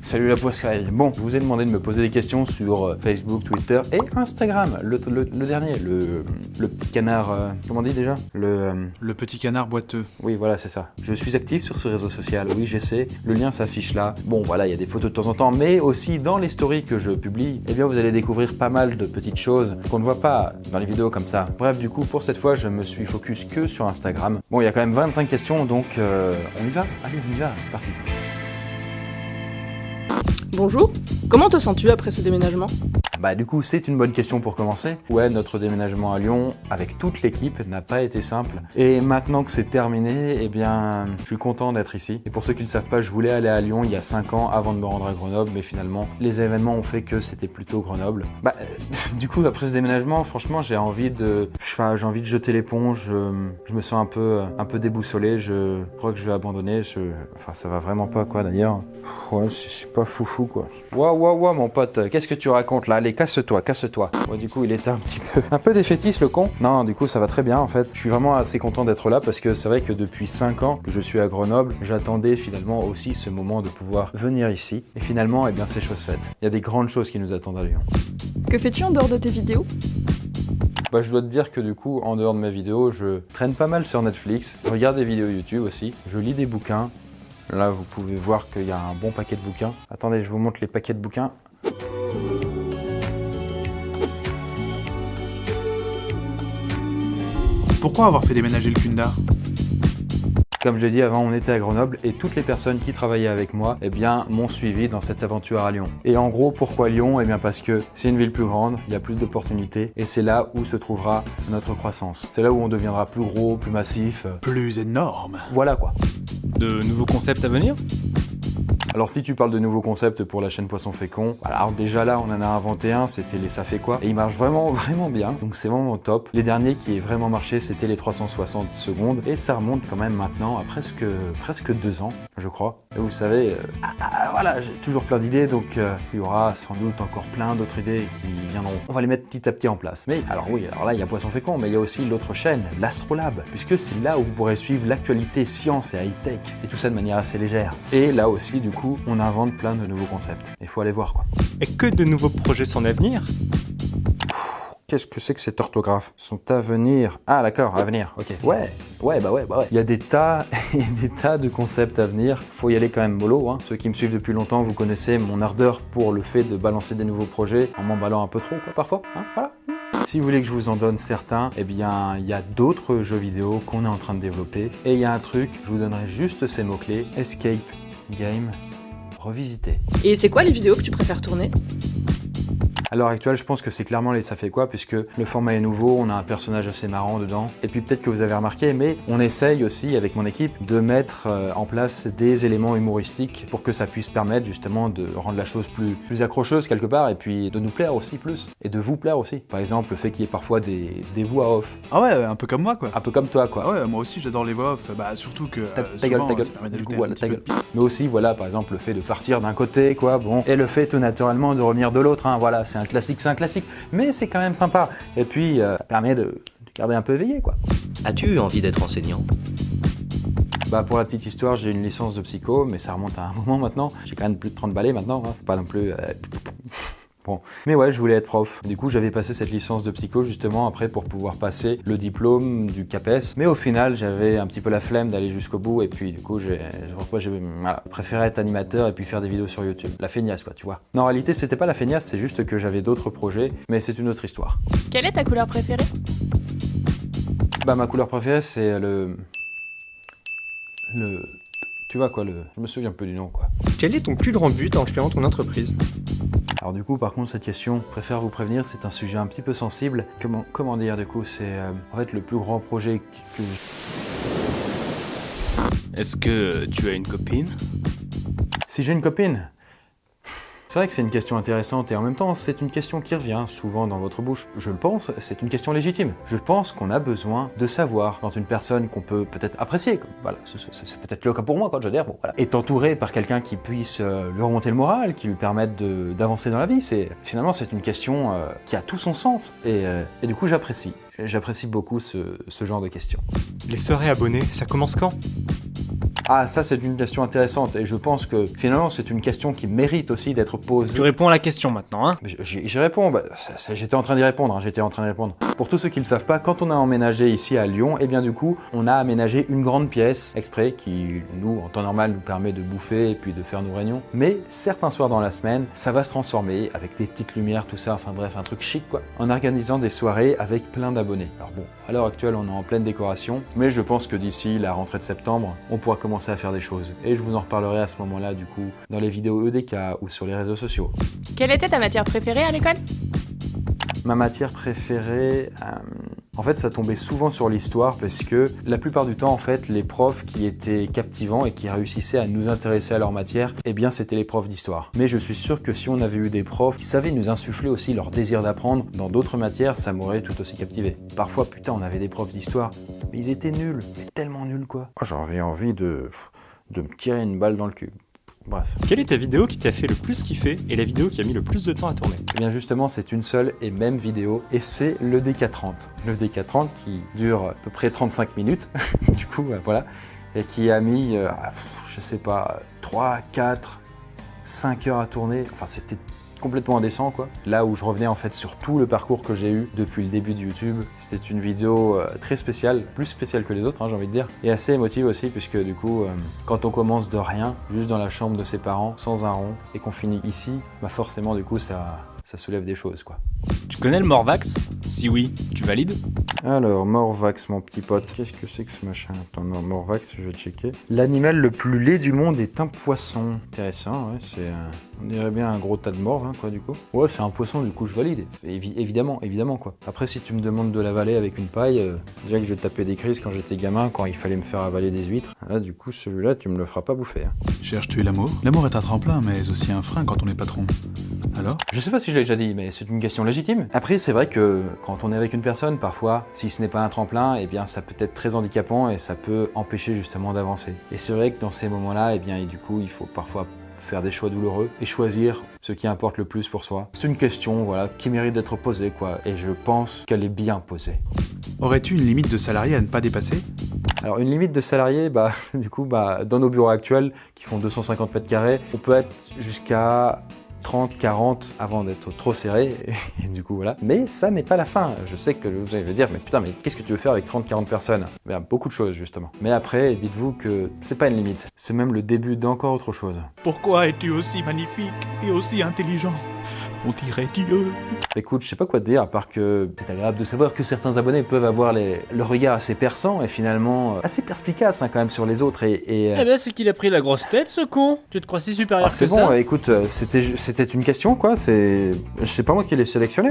Salut la poiscaille. Bon, je vous ai demandé de me poser des questions sur Facebook, Twitter et Instagram. Le dernier, le petit canard, comment on dit déjà Le petit canard boiteux. Oui, voilà, c'est ça. Je suis actif sur ce réseau social, oui, j'essaie. Le lien s'affiche là. Bon, voilà, il y a des photos de temps en temps, mais aussi dans les stories que je publie, eh bien, vous allez découvrir pas mal de petites choses qu'on ne voit pas dans les vidéos comme ça. Bref, du coup, pour cette fois, je me suis focus que sur Instagram. Bon, il y a quand même 25 questions, donc on y va. Allez, on y va, c'est parti. Bonjour, comment te sens-tu après ce déménagement? Bah du coup, c'est une bonne question pour commencer. Ouais, notre déménagement à Lyon, avec toute l'équipe, n'a pas été simple. Et maintenant que c'est terminé, eh bien, je suis content d'être ici. Et pour ceux qui ne le savent pas, je voulais aller à Lyon il y a 5 ans avant de me rendre à Grenoble, mais finalement, les événements ont fait que c'était plutôt Grenoble. Bah, du coup, après ce déménagement, franchement, j'ai envie de jeter l'éponge. Je me sens un peu déboussolé. Je crois que je vais abandonner. Enfin, ça va vraiment pas, quoi, d'ailleurs. Ouais, je suis pas foufou, quoi. Waouh, mon pote, qu'est-ce que tu racontes là? Allez, casse-toi. Ouais, du coup, il était un peu défaitiste, le con. Non, du coup, ça va très bien, en fait. Je suis vraiment assez content d'être là parce que c'est vrai que depuis 5 ans que je suis à Grenoble, j'attendais finalement aussi ce moment de pouvoir venir ici. Et finalement, eh bien, c'est chose faite. Il y a des grandes choses qui nous attendent à Lyon. Que fais-tu en dehors de tes vidéos? Bah, je dois te dire que du coup, en dehors de mes vidéos, je traîne pas mal sur Netflix. Je regarde des vidéos YouTube aussi. Je lis des bouquins. Là, vous pouvez voir qu'il y a un bon paquet de bouquins. Attendez, je vous montre les paquets de bouquins. Pourquoi avoir fait déménager le Kunda? Comme je l'ai dit avant, on était à Grenoble et toutes les personnes qui travaillaient avec moi, eh bien, m'ont suivi dans cette aventure à Lyon. Et en gros, pourquoi Lyon? Eh bien, parce que c'est une ville plus grande, il y a plus d'opportunités et c'est là où se trouvera notre croissance. C'est là où on deviendra plus gros, plus massif. Plus énorme. Voilà quoi. De nouveaux concepts à venir? Alors si tu parles de nouveaux concepts pour la chaîne Poisson Fécond, alors déjà là on en a inventé un, c'était les Ça fait quoi? Et il marche vraiment bien, donc c'est vraiment top. Les derniers qui aient vraiment marché, c'était les 360 secondes, et ça remonte quand même maintenant à presque 2 ans, je crois. Et vous savez, voilà, j'ai toujours plein d'idées, donc il y aura sans doute encore plein d'autres idées qui viendront. On va les mettre petit à petit en place. Mais alors oui, alors là il y a Poisson Fécond, mais il y a aussi l'autre chaîne, l'Astrolabe, puisque c'est là où vous pourrez suivre l'actualité science et high-tech, et tout ça de manière assez légère. Et là aussi, du coup, on invente plein de nouveaux concepts. Il faut aller voir quoi. Et que de nouveaux projets sont à venir? Qu'est-ce que c'est que cette orthographe? Sont à venir. Ah d'accord, à venir, ok. Ouais. Il y a des tas et des tas de concepts à venir. Faut y aller quand même mollo, hein. Ceux qui me suivent depuis longtemps, vous connaissez mon ardeur pour le fait de balancer des nouveaux projets en m'emballant un peu trop, quoi, parfois, hein, voilà. Si vous voulez que je vous en donne certains, eh bien, il y a d'autres jeux vidéo qu'on est en train de développer. Et il y a un truc, je vous donnerai juste ces mots-clés. Escape Game Revisité. Et c'est quoi les vidéos que tu préfères tourner? À l'heure actuelle, je pense que c'est clairement les Ça fait quoi, puisque le format est nouveau, on a un personnage assez marrant dedans. Et puis peut-être que vous avez remarqué, mais on essaye aussi avec mon équipe de mettre en place des éléments humoristiques pour que ça puisse permettre justement de rendre la chose plus accrocheuse quelque part, et puis de nous plaire aussi plus, et de vous plaire aussi. Par exemple, le fait qu'il y ait parfois des voix off. Ah ouais, un peu comme moi quoi. Un peu comme toi quoi. Ah ouais, moi aussi j'adore les voix off, bah surtout que Ta gueule, souvent, ça permet du coup, d'ajouter voilà, un petit peu de pique. Mais aussi, voilà, par exemple, le fait de partir d'un côté, quoi, bon, et le fait tout naturellement de revenir de l'autre, hein, voilà, c'est un classique, mais c'est quand même sympa. Et puis, ça permet de garder un peu éveillé, quoi. As-tu envie d'être enseignant? Bah, pour la petite histoire, j'ai une licence de psycho, mais ça remonte à un moment maintenant. J'ai quand même plus de 30 balais maintenant, hein, faut pas non plus... Bon, mais ouais, je voulais être prof. Du coup, j'avais passé cette licence de psycho justement après pour pouvoir passer le diplôme du CAPES. Mais au final, j'avais un petit peu la flemme d'aller jusqu'au bout et puis du coup, j'ai préféré être animateur et puis faire des vidéos sur YouTube. La feignasse quoi, tu vois. Non, en réalité, c'était pas la feignasse, c'est juste que j'avais d'autres projets, mais c'est une autre histoire. Quelle est ta couleur préférée? Bah, ma couleur préférée, c'est tu vois quoi, je me souviens un peu du nom quoi. Quel est ton plus grand but en créant ton entreprise? Alors du coup, par contre, cette question, je préfère vous prévenir, c'est un sujet un petit peu sensible. Comment dire du coup, c'est en fait le plus grand projet que... Est-ce que tu as une copine? Si j'ai une copine? C'est vrai que c'est une question intéressante et en même temps, c'est une question qui revient souvent dans votre bouche. Je le pense, c'est une question légitime. Je pense qu'on a besoin de savoir dans une personne qu'on peut peut-être apprécier. Voilà, c'est peut-être le cas pour moi, quand je veux dire, bon, voilà. Est entouré par quelqu'un qui puisse lui remonter le moral, qui lui permette d'avancer dans la vie. Finalement, c'est une question qui a tout son sens et du coup, j'apprécie. J'apprécie beaucoup ce genre de questions. Les soirées abonnées, ça commence quand? Ah, ça c'est une question intéressante et je pense que finalement c'est une question qui mérite aussi d'être posée. Tu réponds à la question maintenant, hein? J'y réponds, j'étais en train d'y répondre, Pour tous ceux qui ne le savent pas, quand on a emménagé ici à Lyon, et bien du coup, on a aménagé une grande pièce exprès qui, nous, en temps normal, nous permet de bouffer et puis de faire nos réunions. Mais certains soirs dans la semaine, ça va se transformer avec des petites lumières, tout ça, enfin bref, un truc chic quoi, en organisant des soirées avec plein d'abonnés. Alors bon, à l'heure actuelle, on est en pleine décoration, mais je pense que d'ici la rentrée de septembre, on pourra commencer à faire des choses. Et je vous en reparlerai à ce moment-là, du coup, dans les vidéos EDK ou sur les réseaux sociaux. Quelle était ta matière préférée à l'école? Ma matière préférée, en fait, ça tombait souvent sur l'histoire parce que la plupart du temps, en fait, les profs qui étaient captivants et qui réussissaient à nous intéresser à leur matière, eh bien, c'était les profs d'histoire. Mais je suis sûr que si on avait eu des profs qui savaient nous insuffler aussi leur désir d'apprendre dans d'autres matières, ça m'aurait tout aussi captivé. Parfois, putain, on avait des profs d'histoire, mais ils étaient nuls, mais tellement nuls, quoi. J'avais envie de me tirer une balle dans le cul. Bref. Quelle est ta vidéo qui t'a fait le plus kiffer et la vidéo qui a mis le plus de temps à tourner? Eh bien justement, c'est une seule et même vidéo et c'est le DK30. Le DK30 qui dure à peu près 35 minutes, du coup, voilà, et qui a mis, je sais pas, 3, 4, 5 heures à tourner. Enfin, c'était complètement indécent quoi. Là où je revenais en fait sur tout le parcours que j'ai eu depuis le début de YouTube, c'était une vidéo très spéciale, plus spéciale que les autres j'ai envie de dire, et assez émotive aussi puisque du coup quand on commence de rien, juste dans la chambre de ses parents, sans un rond, et qu'on finit ici, bah forcément du coup ça soulève des choses quoi. Tu connais le Morvax? Si oui, tu valides? Alors, Morvax, mon petit pote, qu'est-ce que c'est que ce machin? Attends, Morvax, je vais checker. L'animal le plus laid du monde est un poisson. Intéressant, ouais, c'est... on dirait bien un gros tas de morve, quoi, du coup. Ouais, c'est un poisson, du coup, je valide. Évidemment, quoi. Après, si tu me demandes de l'avaler avec une paille, déjà que je tapais des crises quand j'étais gamin, quand il fallait me faire avaler des huîtres. Là, du coup, celui-là, tu me le feras pas bouffer. Cherches-tu l'amour? L'amour est un tremplin, mais aussi un frein quand on est patron. Alors? Je sais pas si je l'ai déjà dit, mais c'est une question légitime. Après, c'est vrai que quand on est avec une personne, parfois, si ce n'est pas un tremplin, eh bien, ça peut être très handicapant et ça peut empêcher justement d'avancer. Et c'est vrai que dans ces moments-là, eh bien, et du coup, il faut parfois faire des choix douloureux et choisir ce qui importe le plus pour soi. C'est une question, voilà, qui mérite d'être posée, quoi. Et je pense qu'elle est bien posée. Aurais-tu une limite de salariés à ne pas dépasser? Alors une limite de salariés, du coup, dans nos bureaux actuels, qui font 250 mètres carrés, on peut être jusqu'à 30, 40 avant d'être trop serré, et du coup voilà. Mais ça n'est pas la fin. Je sais que vous allez me dire, mais putain, mais qu'est-ce que tu veux faire avec 30, 40 personnes? Bien, beaucoup de choses justement. Mais après, dites-vous que c'est pas une limite. C'est même le début d'encore autre chose. Pourquoi es-tu aussi magnifique et aussi intelligent? On dirait Dieu. Écoute, je sais pas quoi te dire, à part que c'est agréable de savoir que certains abonnés peuvent avoir le regard assez perçant et finalement assez perspicace quand même sur les autres. Eh ben c'est qu'il a pris la grosse tête ce con. Tu te crois si supérieur que c'est ça? bon, écoute, c'était une question quoi, c'est pas moi qui l'ai sélectionné.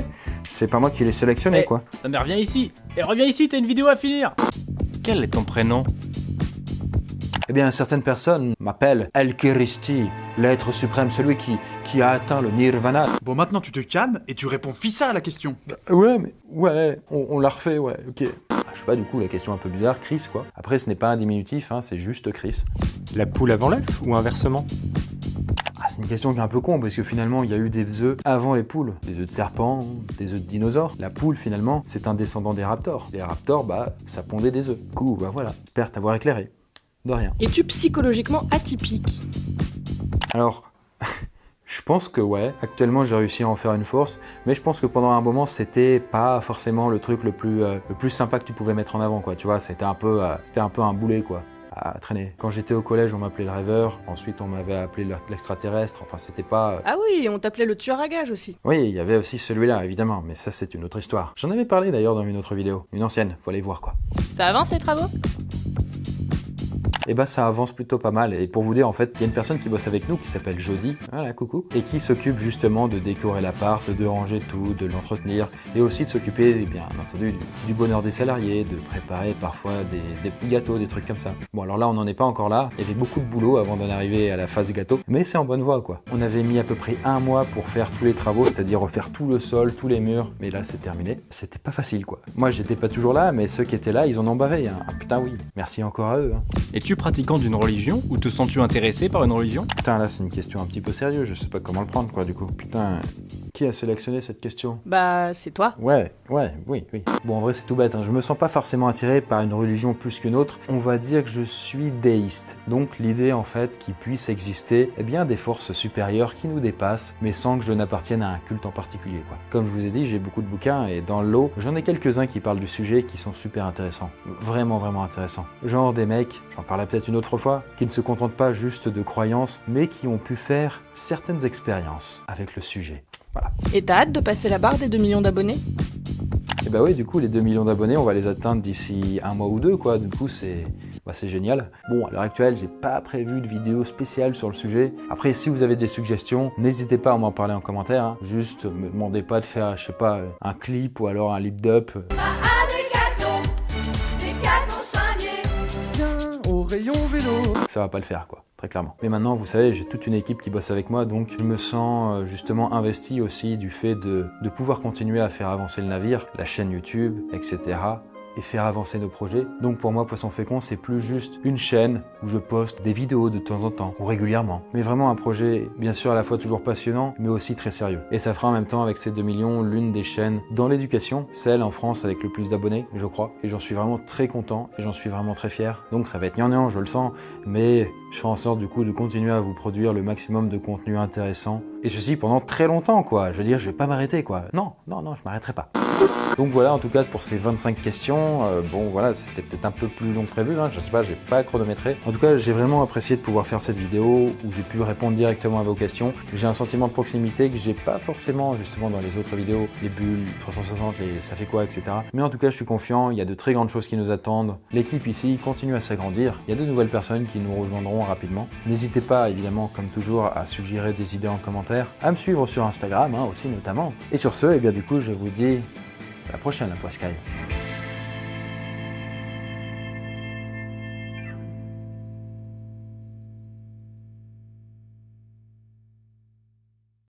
C'est pas moi qui l'ai sélectionné quoi. Non mais reviens ici. Et reviens ici, t'as une vidéo à finir. Quel est ton prénom? Eh bien, certaines personnes m'appellent El-Kiristi, l'être suprême, celui qui a atteint le nirvana. Bon, maintenant tu te calmes et tu réponds fissa à la question. Ouais, on l'a refait, ouais, ok. Je sais pas, du coup, la question un peu bizarre, Chris, quoi. Après, ce n'est pas un diminutif, c'est juste Chris. La poule avant l'œuf ou inversement? C'est une question qui est un peu con, parce que finalement, il y a eu des œufs avant les poules. Des œufs de serpents, des œufs de dinosaures. La poule, finalement, c'est un descendant des raptors. Les raptors, ça pondait des œufs. Du coup, voilà, j'espère t'avoir éclairé. De rien. Es-tu psychologiquement atypique? Alors, je pense que ouais, actuellement j'ai réussi à en faire une force, mais je pense que pendant un moment c'était pas forcément le truc le plus sympa que tu pouvais mettre en avant, quoi, tu vois, c'était un peu un boulet, quoi, à traîner. Quand j'étais au collège, on m'appelait le rêveur, ensuite on m'avait appelé l'extraterrestre, enfin c'était pas... Ah oui, on t'appelait le tueur à gages aussi. Oui, il y avait aussi celui-là, évidemment, mais ça c'est une autre histoire. J'en avais parlé d'ailleurs dans une autre vidéo, une ancienne, faut aller voir, quoi. Ça avance les travaux? Et ça avance plutôt pas mal. Et pour vous dire, en fait, il y a une personne qui bosse avec nous qui s'appelle Jody, voilà, coucou, et qui s'occupe justement de décorer l'appart, de ranger tout, de l'entretenir, et aussi de s'occuper, bien entendu, du bonheur des salariés, de préparer parfois des petits gâteaux, des trucs comme ça. Bon, alors là, on n'en est pas encore là. Il y avait beaucoup de boulot avant d'en arriver à la phase gâteau, mais c'est en bonne voie, quoi. On avait mis à peu près 1 mois pour faire tous les travaux, c'est-à-dire refaire tout le sol, tous les murs, mais là, c'est terminé. C'était pas facile, quoi. Moi, j'étais pas toujours là, mais ceux qui étaient là, ils en ont bavé, hein. Ah putain, oui. Merci encore à eux, hein. Es-tu pratiquant d'une religion ou te sens-tu intéressé par une religion? Putain, là, c'est une question un petit peu sérieuse, je sais pas comment le prendre, quoi, du coup. Putain, Qui a sélectionné cette question? Bah, c'est toi. Oui. Bon, en vrai, c'est tout bête, hein. Je me sens pas forcément attiré par une religion plus qu'une autre. On va dire que je suis déiste. Donc, l'idée, en fait, qu'il puisse exister, eh bien, des forces supérieures qui nous dépassent, mais sans que je n'appartienne à un culte en particulier, quoi. Comme je vous ai dit, j'ai beaucoup de bouquins et dans le lot, j'en ai quelques-uns qui parlent du sujet qui sont super intéressants. Vraiment, vraiment intéressants. Genre des mecs, j'en parlerai peut-être une autre fois, qui ne se contentent pas juste de croyances, mais qui ont pu faire certaines expériences avec le sujet. Voilà. Et t'as hâte de passer la barre des 2 millions d'abonnés? Et bah oui, du coup, les 2 millions d'abonnés, on va les atteindre d'ici un mois ou deux, quoi. Du coup, c'est génial. Bon, à l'heure actuelle, j'ai pas prévu de vidéo spéciale sur le sujet. Après, si vous avez des suggestions, n'hésitez pas à m'en parler en commentaire, hein. Juste, me demandez pas de faire, je sais pas, un clip ou alors un lip-up. Au rayon vélo. Ça va pas le faire, quoi. Très clairement. Mais maintenant, vous savez, j'ai toute une équipe qui bosse avec moi, donc je me sens justement investi aussi du fait de pouvoir continuer à faire avancer le navire, la chaîne YouTube, etc. et faire avancer nos projets. Donc pour moi, Poisson Fécond, c'est plus juste une chaîne où je poste des vidéos de temps en temps, ou régulièrement. Mais vraiment un projet, bien sûr, à la fois toujours passionnant, mais aussi très sérieux. Et ça fera en même temps, avec ces 2 millions, l'une des chaînes dans l'éducation, celle en France avec le plus d'abonnés, je crois. Et j'en suis vraiment très content, et j'en suis vraiment très fier. Donc ça va être gnangnan, je le sens, mais je ferai en sorte du coup de continuer à vous produire le maximum de contenu intéressant. Et ceci pendant très longtemps, quoi. Je veux dire, je vais pas m'arrêter, quoi. Non, je m'arrêterai pas. Donc voilà, en tout cas, pour ces 25 questions, bon voilà, c'était peut-être un peu plus long que prévu, hein, je sais pas, j'ai pas chronométré. En tout cas, j'ai vraiment apprécié de pouvoir faire cette vidéo où j'ai pu répondre directement à vos questions. J'ai un sentiment de proximité que j'ai pas forcément justement dans les autres vidéos, les bulles, 360, les ça fait quoi, etc. Mais en tout cas, je suis confiant, il y a de très grandes choses qui nous attendent. L'équipe ici continue à s'agrandir, il y a de nouvelles personnes qui nous rejoindront rapidement. N'hésitez pas, évidemment, comme toujours, à suggérer des idées en commentaire, à me suivre sur Instagram, hein, aussi notamment. Et sur ce, eh bien du coup, je vous dis à la prochaine, la Poiscaille.